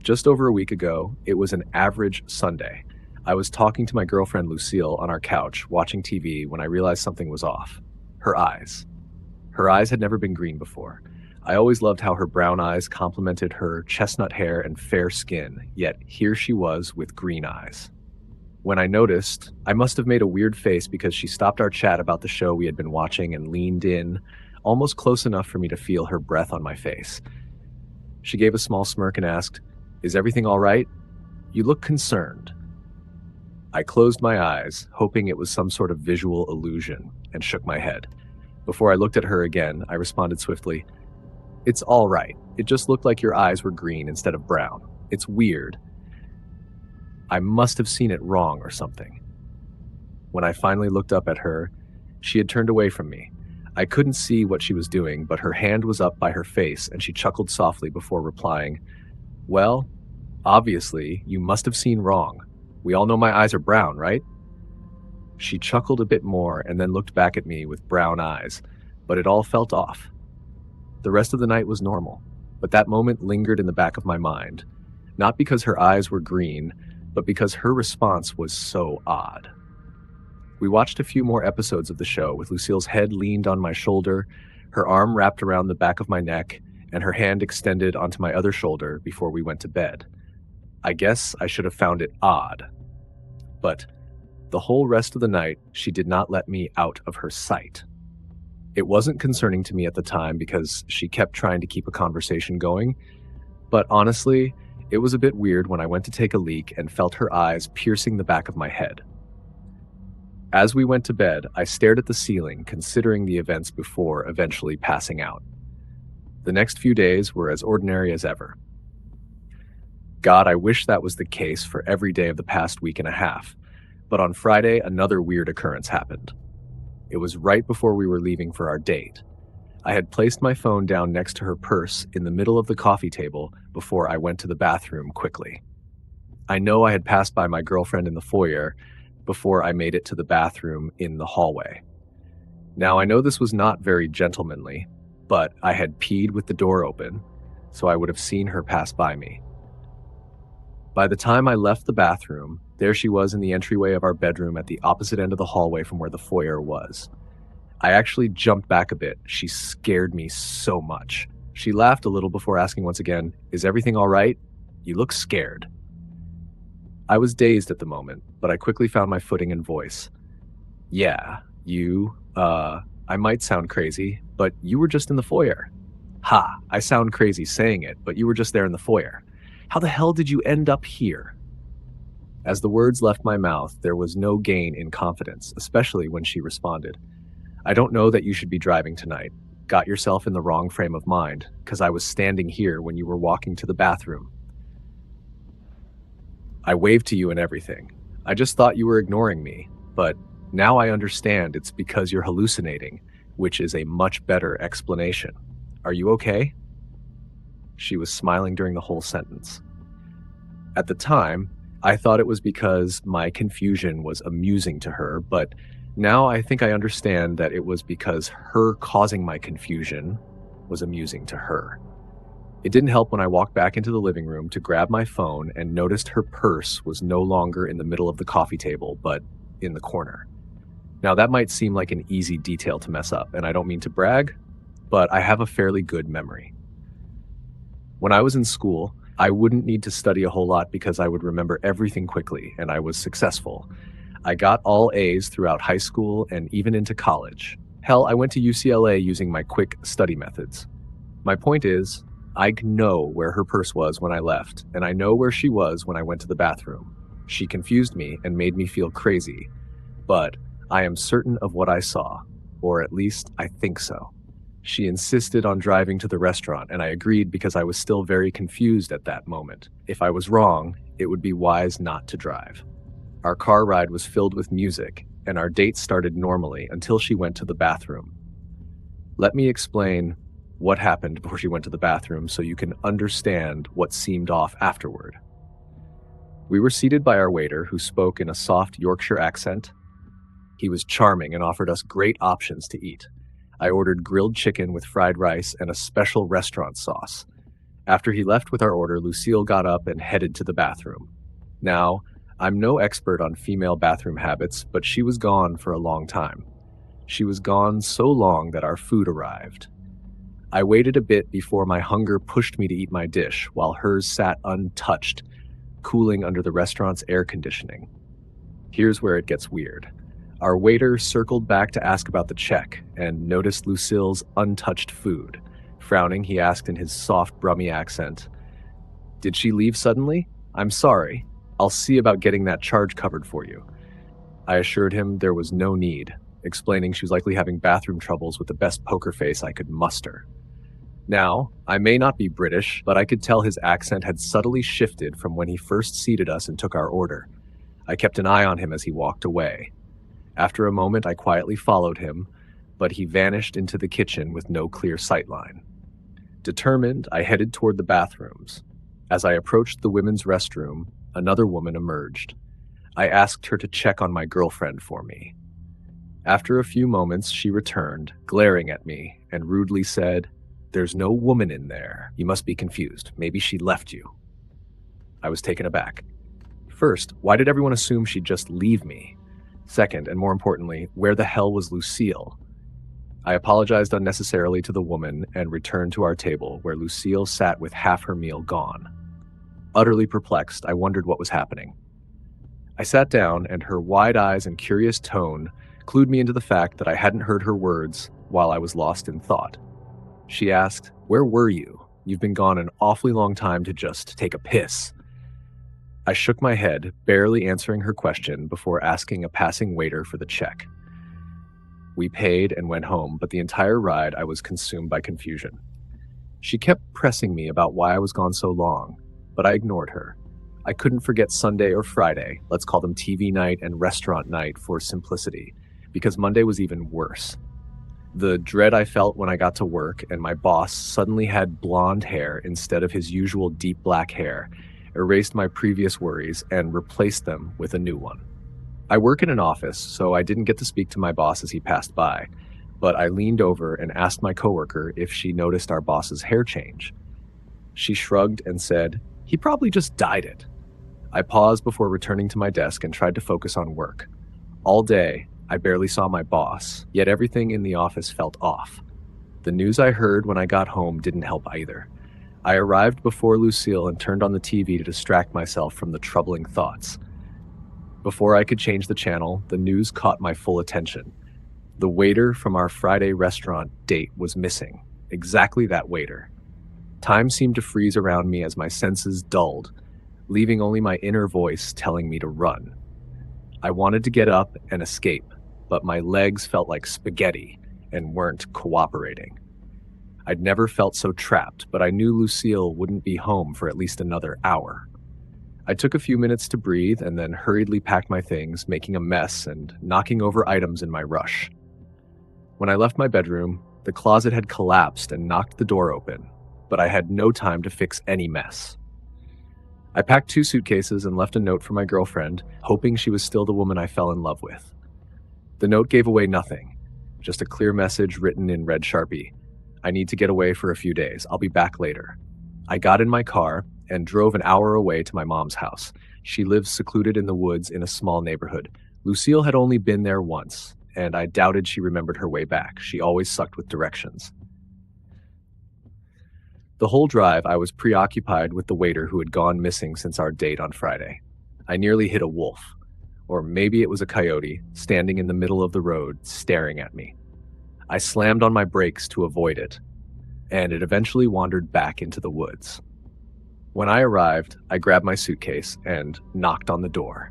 Just over a week ago, it was an average Sunday. I was talking to my girlfriend Lucille on our couch, watching TV, when I realized something was off. Her eyes. Her eyes had never been green before. I always loved how her brown eyes complemented her chestnut hair and fair skin, yet here she was with green eyes. When I noticed, I must have made a weird face because she stopped our chat about the show we had been watching and leaned in, almost close enough for me to feel her breath on my face. She gave a small smirk and asked, "Is everything all right? You look concerned." I closed my eyes, hoping it was some sort of visual illusion, and shook my head. Before I looked at her again, I responded swiftly, "It's all right. It just looked like your eyes were green instead of brown. It's weird. I must have seen it wrong or something." When I finally looked up at her, she had turned away from me. I couldn't see what she was doing, but her hand was up by her face and she chuckled softly before replying, "Well, obviously, you must have seen wrong. We all know my eyes are brown, right?" She chuckled a bit more and then looked back at me with brown eyes, but it all felt off. The rest of the night was normal, but that moment lingered in the back of my mind, not because her eyes were green, but because her response was so odd. We watched a few more episodes of the show with Lucille's head leaned on my shoulder, her arm wrapped around the back of my neck, and her hand extended onto my other shoulder before we went to bed. I guess I should have found it odd. But the whole rest of the night, she did not let me out of her sight. It wasn't concerning to me at the time because she kept trying to keep a conversation going, but honestly, it was a bit weird when I went to take a leak and felt her eyes piercing the back of my head. As we went to bed, I stared at the ceiling, considering the events before eventually passing out. The next few days were as ordinary as ever. God, I wish that was the case for every day of the past week and a half, but on Friday, another weird occurrence happened. It was right before we were leaving for our date. I had placed my phone down next to her purse in the middle of the coffee table before I went to the bathroom quickly. I know I had passed by my girlfriend in the foyer before I made it to the bathroom in the hallway. Now, I know this was not very gentlemanly, but I had peed with the door open, so I would have seen her pass by me. By the time I left the bathroom, there she was in the entryway of our bedroom at the opposite end of the hallway from where the foyer was. I actually jumped back a bit. She scared me so much. She laughed a little before asking once again, "Is everything all right? You look scared." I was dazed at the moment, but I quickly found my footing and voice. "Yeah, I might sound crazy, but you were just in the foyer." "Ha, I sound crazy saying it, but you were just there in the foyer. How the hell did you end up here?" As the words left my mouth, there was no gain in confidence, especially when she responded, "I don't know that you should be driving tonight. Got yourself in the wrong frame of mind, because I was standing here when you were walking to the bathroom. I waved to you and everything. I just thought you were ignoring me, but now I understand it's because you're hallucinating, which is a much better explanation. Are you okay?" She was smiling during the whole sentence. At the time, I thought it was because my confusion was amusing to her, but now I think I understand that it was because her causing my confusion was amusing to her. It didn't help when I walked back into the living room to grab my phone and noticed her purse was no longer in the middle of the coffee table, but in the corner. Now that might seem like an easy detail to mess up, and I don't mean to brag, but I have a fairly good memory. When I was in school, I wouldn't need to study a whole lot because I would remember everything quickly, and I was successful. I got all A's throughout high school and even into college. Hell, I went to UCLA using my quick study methods. My point is, I know where her purse was when I left, and I know where she was when I went to the bathroom. She confused me and made me feel crazy, but I am certain of what I saw, or at least I think so. She insisted on driving to the restaurant, and I agreed because I was still very confused at that moment. If I was wrong, it would be wise not to drive. Our car ride was filled with music, and our date started normally until she went to the bathroom. Let me explain what happened before she went to the bathroom so you can understand what seemed off afterward. We were seated by our waiter, who spoke in a soft Yorkshire accent. He was charming and offered us great options to eat. I ordered grilled chicken with fried rice and a special restaurant sauce. After he left with our order, Lucille got up and headed to the bathroom. Now, I'm no expert on female bathroom habits, but she was gone for a long time. She was gone so long that our food arrived. I waited a bit before my hunger pushed me to eat my dish, while hers sat untouched, cooling under the restaurant's air conditioning. Here's where it gets weird. Our waiter circled back to ask about the check and noticed Lucille's untouched food. Frowning, he asked in his soft, brummy accent, "Did she leave suddenly? I'm sorry. I'll see about getting that charge covered for you." I assured him there was no need, explaining she was likely having bathroom troubles with the best poker face I could muster. Now, I may not be British, but I could tell his accent had subtly shifted from when he first seated us and took our order. I kept an eye on him as he walked away. After a moment, I quietly followed him, but he vanished into the kitchen with no clear sightline. Determined, I headed toward the bathrooms. As I approached the women's restroom, another woman emerged. I asked her to check on my girlfriend for me. After a few moments, she returned, glaring at me, and rudely said, "There's no woman in there. You must be confused. Maybe she left you." I was taken aback. First, why did everyone assume she'd just leave me? Second, and more importantly, where the hell was Lucille? I apologized unnecessarily to the woman and returned to our table, where Lucille sat with half her meal gone. Utterly perplexed, I wondered what was happening. I sat down, and her wide eyes and curious tone clued me into the fact that I hadn't heard her words while I was lost in thought. She asked, "Where were you? You've been gone an awfully long time to just take a piss." I shook my head, barely answering her question before asking a passing waiter for the check. We paid and went home, but the entire ride I was consumed by confusion. She kept pressing me about why I was gone so long, but I ignored her. I couldn't forget Sunday or Friday, let's call them TV night and restaurant night for simplicity, because Monday was even worse. The dread I felt when I got to work and my boss suddenly had blonde hair instead of his usual deep black hair erased my previous worries and replaced them with a new one. I work in an office, so I didn't get to speak to my boss as he passed by, but I leaned over and asked my coworker if she noticed our boss's hair change. She shrugged and said, "He probably just dyed it." I paused before returning to my desk and tried to focus on work. All day, I barely saw my boss, yet everything in the office felt off. The news I heard when I got home didn't help either. I arrived before Lucille and turned on the TV to distract myself from the troubling thoughts. Before I could change the channel, the news caught my full attention. The waiter from our Friday restaurant date was missing. Exactly that waiter. Time seemed to freeze around me as my senses dulled, leaving only my inner voice telling me to run. I wanted to get up and escape, but my legs felt like spaghetti and weren't cooperating. I'd never felt so trapped, but I knew Lucille wouldn't be home for at least another hour. I took a few minutes to breathe and then hurriedly packed my things, making a mess and knocking over items in my rush. When I left my bedroom, the closet had collapsed and knocked the door open, but I had no time to fix any mess. I packed 2 suitcases and left a note for my girlfriend, hoping she was still the woman I fell in love with. The note gave away nothing, just a clear message written in red Sharpie. "I need to get away for a few days. I'll be back later." I got in my car and drove an hour away to my mom's house. She lives secluded in the woods in a small neighborhood. Lucille had only been there once, and I doubted she remembered her way back. She always sucked with directions. The whole drive, I was preoccupied with the waiter who had gone missing since our date on Friday. I nearly hit a wolf, or maybe it was a coyote, standing in the middle of the road, staring at me. I slammed on my brakes to avoid it, and it eventually wandered back into the woods. When I arrived, I grabbed my suitcase and knocked on the door.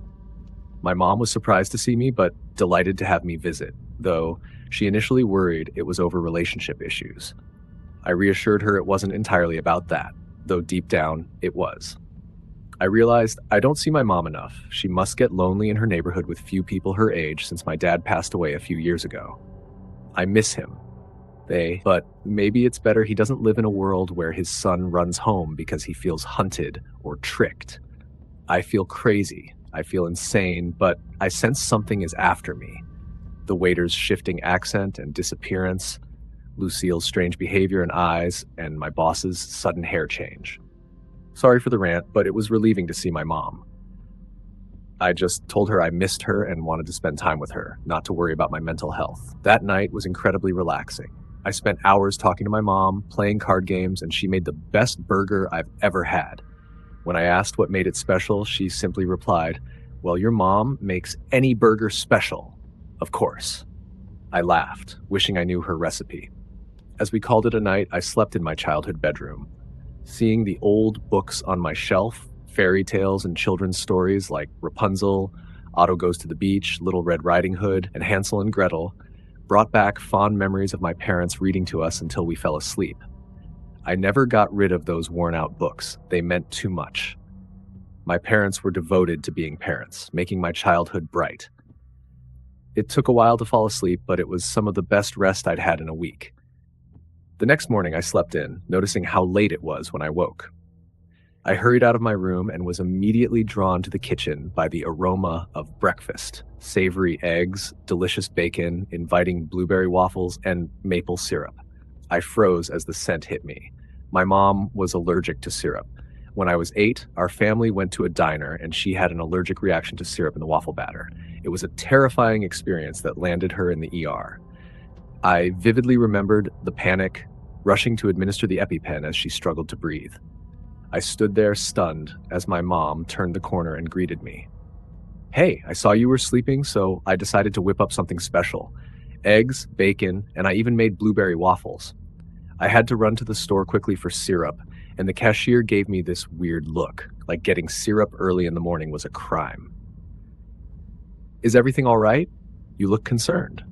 My mom was surprised to see me, but delighted to have me visit, though she initially worried it was over relationship issues. I reassured her it wasn't entirely about that, though deep down, it was. I realized I don't see my mom enough. She must get lonely in her neighborhood with few people her age since my dad passed away a few years ago. I miss him. But maybe it's better he doesn't live in a world where his son runs home because he feels hunted or tricked. I feel crazy. I feel insane, but I sense something is after me. The waiter's shifting accent and disappearance, Lucille's strange behavior and eyes, and my boss's sudden hair change. Sorry for the rant, but it was relieving to see my mom. I just told her I missed her and wanted to spend time with her, not to worry about my mental health. That night was incredibly relaxing. I spent hours talking to my mom, playing card games, and she made the best burger I've ever had. When I asked what made it special, she simply replied, "Well, your mom makes any burger special, of course." I laughed, wishing I knew her recipe. As we called it a night, I slept in my childhood bedroom. Seeing the old books on my shelf, fairy tales and children's stories like Rapunzel, Otto Goes to the Beach, Little Red Riding Hood, and Hansel and Gretel, brought back fond memories of my parents reading to us until we fell asleep. I never got rid of those worn-out books. They meant too much. My parents were devoted to being parents, making my childhood bright. It took a while to fall asleep, but it was some of the best rest I'd had in a week. The next morning I slept in, noticing how late it was when I woke. I hurried out of my room and was immediately drawn to the kitchen by the aroma of breakfast: savory eggs, delicious bacon, inviting blueberry waffles, and maple syrup. I froze as the scent hit me. My mom was allergic to syrup. When I was 8, our family went to a diner and she had an allergic reaction to syrup in the waffle batter. It was a terrifying experience that landed her in the ER. I vividly remembered the panic, rushing to administer the EpiPen as she struggled to breathe. I stood there stunned as my mom turned the corner and greeted me. "Hey, I saw you were sleeping, so I decided to whip up something special. Eggs, bacon, and I even made blueberry waffles." I had to run to the store quickly for syrup, and the cashier gave me this weird look, like getting syrup early in the morning was a crime. "Is everything all right? You look concerned."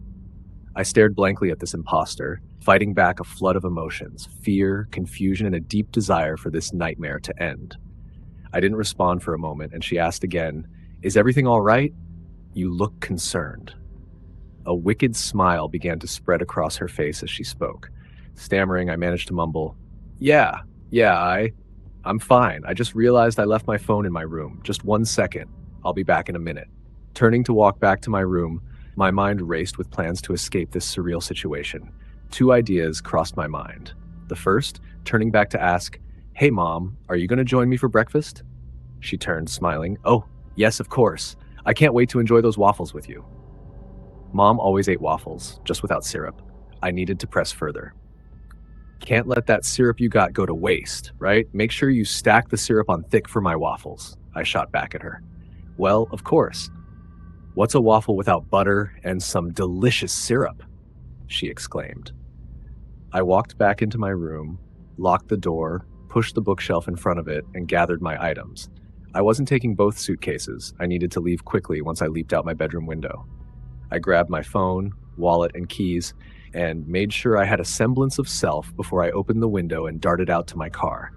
I stared blankly at this imposter, fighting back a flood of emotions: fear, confusion, and a deep desire for this nightmare to end. I didn't respond for a moment, and she asked again, "Is everything all right? You look concerned." A wicked smile began to spread across her face as she spoke. Stammering, I managed to mumble, Yeah, I'm fine. I just realized I left my phone in my room. Just 1 second. I'll be back in a minute." Turning to walk back to my room, my mind raced with plans to escape this surreal situation. 2 ideas crossed my mind. The first, turning back to ask, "Hey Mom, are you going to join me for breakfast?" She turned, smiling. "Oh, yes, of course. I can't wait to enjoy those waffles with you." Mom always ate waffles, just without syrup. I needed to press further. "Can't let that syrup you got go to waste, right? Make sure you stack the syrup on thick for my waffles," I shot back at her. "Well, of course. What's a waffle without butter and some delicious syrup?" she exclaimed. I walked back into my room, locked the door, pushed the bookshelf in front of it, and gathered my items. I wasn't taking both suitcases. I needed to leave quickly once I leaped out my bedroom window. I grabbed my phone, wallet, and keys, and made sure I had a semblance of self before I opened the window and darted out to my car.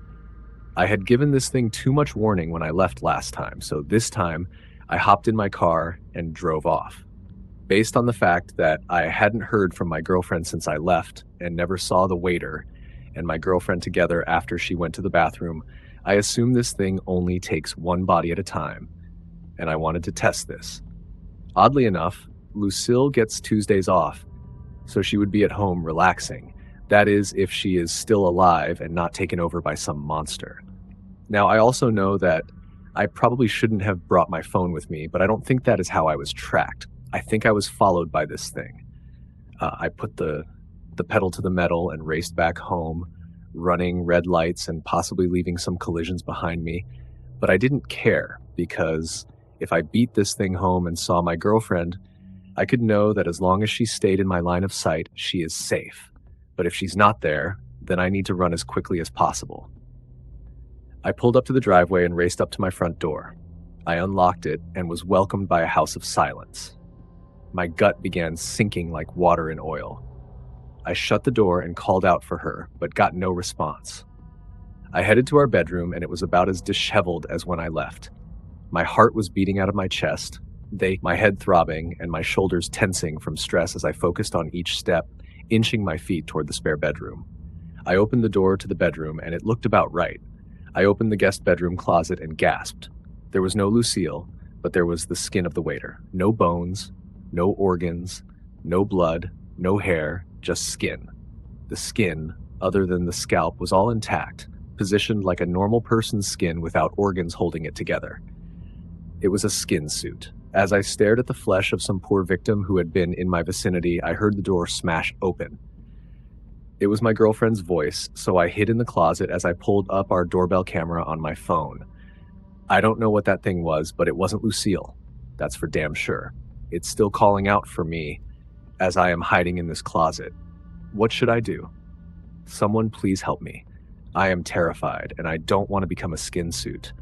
I had given this thing too much warning when I left last time, so this time I hopped in my car and drove off. Based on the fact that I hadn't heard from my girlfriend since I left and never saw the waiter and my girlfriend together after she went to the bathroom, I assume this thing only takes one body at a time, and I wanted to test this. Oddly enough, Lucille gets Tuesdays off, so she would be at home relaxing. That is, if she is still alive and not taken over by some monster. Now, I also know that I probably shouldn't have brought my phone with me, but I don't think that is how I was tracked. I think I was followed by this thing. I put the pedal to the metal and raced back home, running red lights and possibly leaving some collisions behind me. But I didn't care, because if I beat this thing home and saw my girlfriend, I could know that as long as she stayed in my line of sight, she is safe. But if she's not there, then I need to run as quickly as possible. I pulled up to the driveway and raced up to my front door. I unlocked it and was welcomed by a house of silence. My gut began sinking like water in oil. I shut the door and called out for her, but got no response. I headed to our bedroom, and it was about as disheveled as when I left. My heart was beating out of my chest, my head throbbing, and my shoulders tensing from stress as I focused on each step, inching my feet toward the spare bedroom. I opened the door to the bedroom, and it looked about right. I opened the guest bedroom closet and gasped. There was no Lucille, but there was the skin of the waiter. No bones, no organs, no blood, no hair, just skin. The skin, other than the scalp, was all intact, positioned like a normal person's skin without organs holding it together. It was a skin suit. As I stared at the flesh of some poor victim who had been in my vicinity, I heard the door smash open. It was my girlfriend's voice, so I hid in the closet as I pulled up our doorbell camera on my phone. I don't know what that thing was, but it wasn't Lucille. That's for damn sure. It's still calling out for me as I am hiding in this closet. What should I do? Someone please help me. I am terrified, and I don't want to become a skin suit.